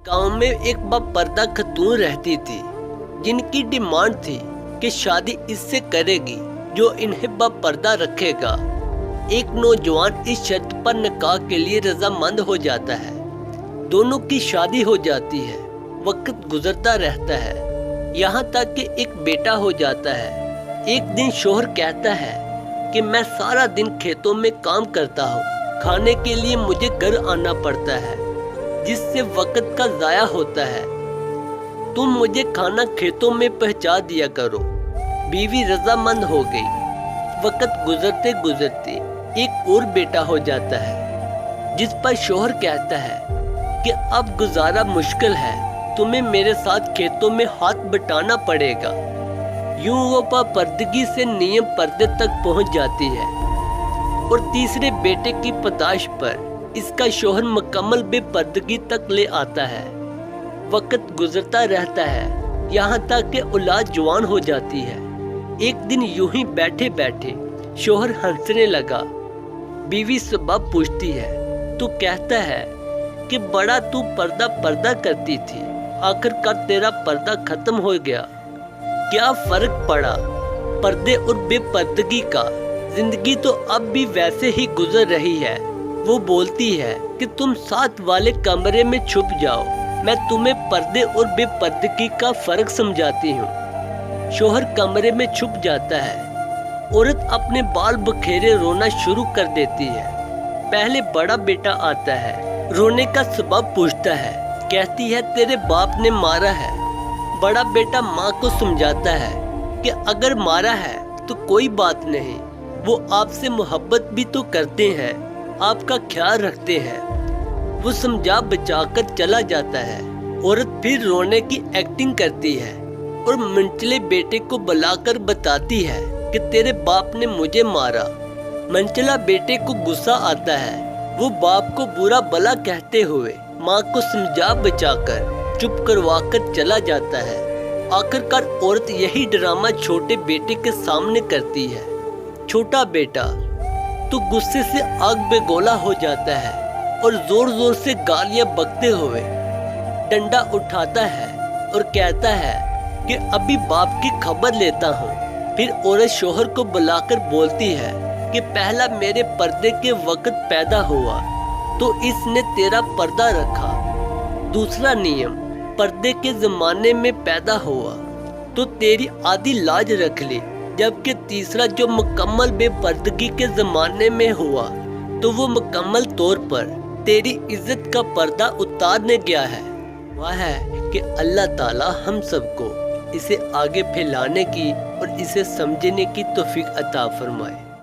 गांव में एक बापर्दा खतून रहती थी जिनकी डिमांड थी कि शादी इससे करेगी जो इन्हें बापर्दा रखेगा। एक नौजवान इस शर्त पर निकाह के लिए रजामंद हो जाता है। दोनों की शादी हो जाती है। वक्त गुजरता रहता है, यहाँ तक कि एक बेटा हो जाता है। एक दिन शोहर कहता है कि मैं सारा दिन खेतों में काम करता हूँ, खाने के लिए मुझे घर आना पड़ता है, जिससे वक्त का ज़ाया होता है। तुम मुझे खाना खेतों में पहुँचा दिया करो। बीवी रजामंद हो गई। वक्त गुजरते गुजरते एक और बेटा हो जाता है, जिस पर शोहर कहता है कि अब गुजारा मुश्किल है, तुम्हें मेरे साथ खेतों में हाथ बटाना पड़ेगा। यूं वो पापर्दगी से नियम पर्दे तक पहुंच जाती है और तीसरे बेटे की पैदाइश पर इसका शोहर मुकम्मल बेपर्दगी तक ले आता है। वक्त गुजरता रहता है, यहाँ तक कि औलाद जवान हो जाती है। एक दिन यूं ही बैठे बैठे शोहर हंसने लगा। बीवी सबब पूछती है तो कहता है कि बड़ा तू पर्दा पर्दा करती थी, आखिरकार तेरा पर्दा खत्म हो गया। क्या फर्क पड़ा पर्दे और बेपर्दगी का? जिंदगी तो अब भी वैसे ही गुजर रही है। वो बोलती है कि तुम साथ वाले कमरे में छुप जाओ, मैं तुम्हें पर्दे और बेपर्दगी का फर्क समझाती हूँ। शोहर कमरे में छुप जाता है। औरत अपने बाल बखेरे रोना शुरू कर देती है। पहले बड़ा बेटा आता है, रोने का सबब पूछता है। कहती है तेरे बाप ने मारा है। बड़ा बेटा माँ को समझाता है कि अगर मारा है तो कोई बात नहीं, वो आपसे मोहब्बत भी तो करते हैं, आपका ख्याल रखते हैं। वो समझा बचाकर चला जाता है। औरत फिर रोने की एक्टिंग करती है और मंचले बेटे को बुलाकर बताती है कि तेरे बाप ने मुझे मारा। मंचला बेटे को गुस्सा आता है। वो बाप को बुरा भला कहते हुए माँ को समझा बचाकर चुप करवाकर चला जाता है। आखिरकार औरत यही ड्रामा छोटे बेटे के सामने करती है। छोटा बेटा तो गुस्से से आग बेगोला हो जाता है और जोर जोर से गालियां बकते हुए डंडा उठाता है और कहता है कि अभी बाप की खबर लेता हूँ। फिर औरत शोहर को बुलाकर बोलती है कि पहला मेरे पर्दे के वक्त पैदा हुआ तो इसने तेरा पर्दा रखा। दूसरा नियम, पर्दे के जमाने में पैदा हुआ तो तेरी आधी लाज रख ली। जबकि तीसरा जो मुकम्मल बेपर्दगी के जमाने में हुआ तो वो मुकम्मल तौर पर तेरी इज्जत का पर्दा उतारने गया है। वह है कि अल्लाह ताला हम सबको इसे आगे फैलाने की और इसे समझने की तौफीक अता फरमाए।